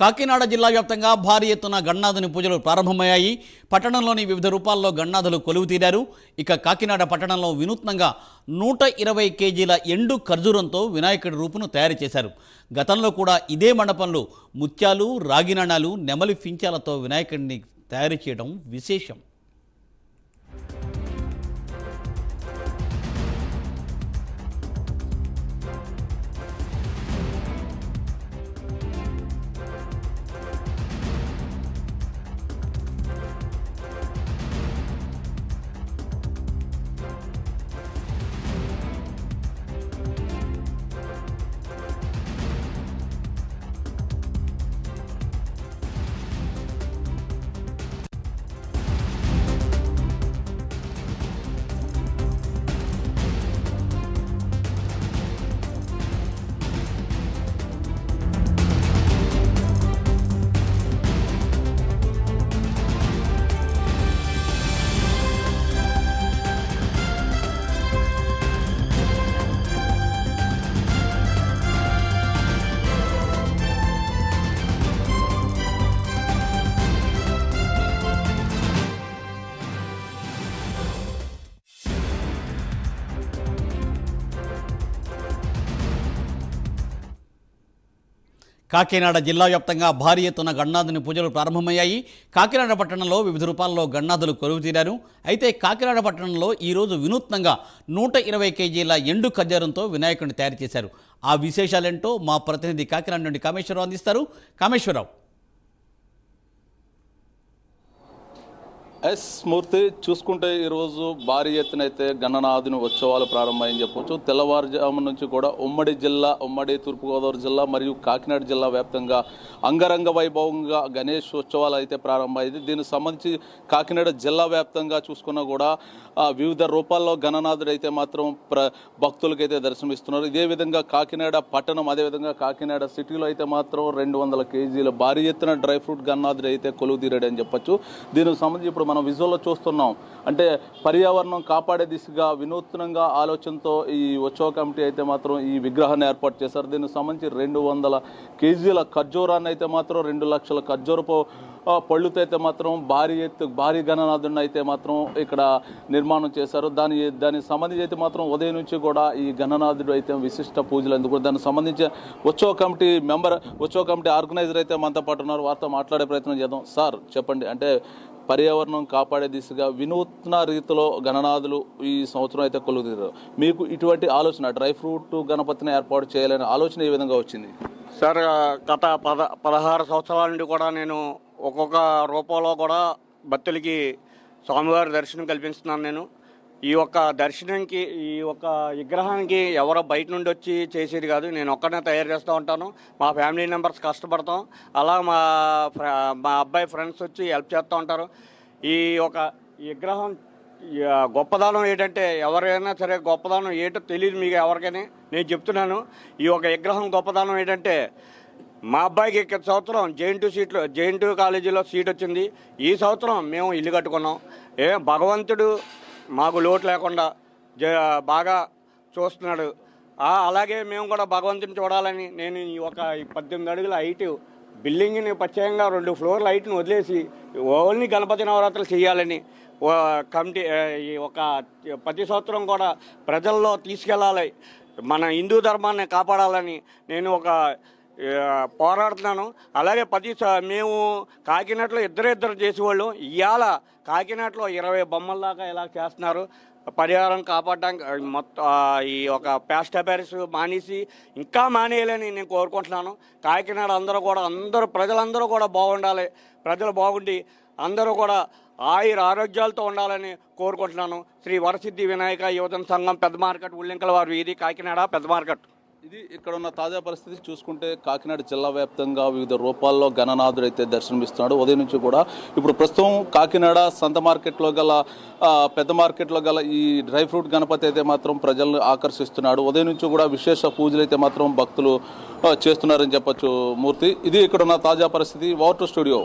కాకినాడ జిల్లా వ్యాప్తంగా భారీ ఎత్తున గణనాథుని పూజలు ప్రారంభమయ్యాయి. పట్టణంలోని వివిధ రూపాల్లో గణనాథులు కొలువు తీరారు. ఇక కాకినాడ పట్టణంలో వినూత్నంగా 120 కేజీల ఎండు ఖర్జూరంతో వినాయకుడి రూపును తయారు చేశారు. గతంలో కూడా ఇదే మండపంలో ముత్యాలు, రాగి నాణాలు, నెమలి ఫించాలతో వినాయకుడిని తయారు చేయడం విశేషం. కాకినాడ జిల్లా వ్యాప్తంగా భారీ ఎత్తున గణనాథుని పూజలు ప్రారంభమయ్యాయి. కాకినాడ పట్టణంలో వివిధ రూపాల్లో గణనాథులు కొలువు తీరారు. అయితే కాకినాడ పట్టణంలో ఈరోజు వినూత్నంగా 120 కేజీల ఎండు ఖర్జూరంతో వినాయకుడిని తయారు చేశారు. ఆ విశేషాలేంటో మా ప్రతినిధి కాకినాడ నుండి కామేశ్వరరావు అందిస్తారు. కామేశ్వరరావు. మూర్తి, చూసుకుంటే ఈరోజు భారీ ఎత్తున అయితే గణనాథుని ఉత్సవాలు ప్రారంభమని చెప్పవచ్చు. తెల్లవారుజాము నుంచి కూడా ఉమ్మడి తూర్పుగోదావరి జిల్లా మరియు కాకినాడ జిల్లా వ్యాప్తంగా అంగరంగ వైభవంగా గణేష్ ఉత్సవాలు అయితే ప్రారంభమైంది. దీనికి సంబంధించి కాకినాడ జిల్లా వ్యాప్తంగా చూసుకున్నా కూడా వివిధ రూపాల్లో గణనాథుడు అయితే మాత్రం భక్తులకైతే దర్శనమిస్తున్నారు. ఇదే విధంగా కాకినాడ పట్టణం, అదేవిధంగా కాకినాడ సిటీలో అయితే మాత్రం 200 కేజీల భారీ ఎత్తున డ్రై ఫ్రూట్ గణనాథుడు అయితే కొలువు తీరాడని చెప్పచ్చు. దీనికి సంబంధించి ఇప్పుడు మనం విజువల్లో చూస్తున్నాం. అంటే పర్యావరణం కాపాడే దిశగా వినూత్నంగా ఆలోచనతో ఈ ఉత్సవ కమిటీ అయితే మాత్రం ఈ విగ్రహాన్ని ఏర్పాటు చేశారు. దీనికి సంబంధించి 200 కేజీల ఖర్జూరాన్ని అయితే మాత్రం 2 లక్షల ఖర్జూరపు పళ్ళుతో అయితే మాత్రం భారీ గణనాథుడిని అయితే మాత్రం ఇక్కడ నిర్మాణం చేశారు. దానికి సంబంధించి అయితే మాత్రం ఉదయం నుంచి కూడా ఈ గణనాథుడు అయితే విశిష్ట పూజలు అందుకు దానికి సంబంధించి ఉత్సవ కమిటీ ఆర్గనైజర్ అయితే మనతో పాటు ఉన్నారు. వారితో మాట్లాడే ప్రయత్నం చేద్దాం. సార్, చెప్పండి, అంటే పర్యావరణం కాపాడే దిశగా వినూత్న రీతిలో గణనాథులు ఈ సంవత్సరం అయితే కొలుగుతారు. మీకు ఇటువంటి ఆలోచన, డ్రై ఫ్రూట్ గణపతిని ఏర్పాటు చేయాలనే ఆలోచన ఏ విధంగా వచ్చింది? సార్, గత 16 సంవత్సరాల నుండి కూడా నేను ఒక్కొక్క రూపంలో కూడా భక్తులకి స్వామివారి దర్శనం కల్పిస్తున్నాను. నేను ఈ ఒక్క దర్శనంకి, ఈ ఒక్క విగ్రహానికి ఎవరో బయట నుండి వచ్చి చేసేది కాదు. నేను ఒక్కనే తయారు చేస్తూ ఉంటాను. మా ఫ్యామిలీ మెంబర్స్ కష్టపడతాం. అలా మా అబ్బాయి ఫ్రెండ్స్ వచ్చి హెల్ప్ చేస్తూ ఉంటారు. ఈ ఒక విగ్రహం గొప్పదనం ఏంటంటే, ఎవరైనా సరే గొప్పదనం ఏంటో తెలియదు మీకు ఎవరికైనా. నేను చెప్తున్నాను, ఈ ఒక విగ్రహం గొప్పదనం ఏంటంటే, మా అబ్బాయికి సంవత్సరం జేఎన్టీ కాలేజీలో సీట్ వచ్చింది. ఈ సంవత్సరం మేము ఇల్లు కట్టుకున్నాం. భగవంతుడు మాకు లోటు లేకుండా బాగా చూస్తున్నాడు. అలాగే మేము కూడా భగవంతుని చూడాలని నేను ఈ ఒక 18 అడుగుల హైట్ బిల్డింగ్ని ప్రత్యేకంగా 2 ఫ్లోర్ల హైట్ని వదిలేసి ఓన్లీ గణపతి నవరాత్రులు చేయాలని కమిటీ ఈ ఒక ప్రతి సంవత్సరం కూడా ప్రజల్లో తీసుకెళ్ళాలి, మన హిందూ ధర్మాన్ని కాపాడాలని నేను ఒక పోరాడుతున్నాను. అలాగే మేము కాకినాడలో ఇద్దరు చేసేవాళ్ళు. ఇవాళ కాకినాడలో 20 బొమ్మల దాకా ఇలా చేస్తున్నారు. పర్యావరణం కాపాడడానికి మొత్తం ఈ ఒక ప్లాస్టిక్ మానేసి ఇంకా మానేయాలని నేను కోరుకుంటున్నాను. కాకినాడ ప్రజలందరూ కూడా బాగుండాలి. ప్రజలు బాగుండి అందరూ కూడా ఆరోగ్యాలతో ఉండాలని కోరుకుంటున్నాను. శ్రీ వరసిద్ధి వినాయక యువజన సంఘం పెద్ద మార్కెట్, ఉల్లింకల వారి వీధి, కాకినాడ పెద్ద మార్కెట్. ఇది ఇక్కడ ఉన్న తాజా పరిస్థితి. చూసుకుంటే కాకినాడ జిల్లా వ్యాప్తంగా వివిధ రూపాల్లో గణనాథుడు అయితే దర్శనమిస్తున్నాడు ఉదయం నుంచి కూడా. ఇప్పుడు ప్రస్తుతం కాకినాడ సంత మార్కెట్లో గల, పెద్ద మార్కెట్లో గల ఈ డ్రై ఫ్రూట్ గణపతి అయితే మాత్రం ప్రజలను ఆకర్షిస్తున్నాడు. ఉదయం నుంచి కూడా విశేష పూజలు అయితే మాత్రం భక్తులు చేస్తున్నారని చెప్పచ్చు. మూర్తి, ఇది ఇక్కడ ఉన్న తాజా పరిస్థితి. Over to studio.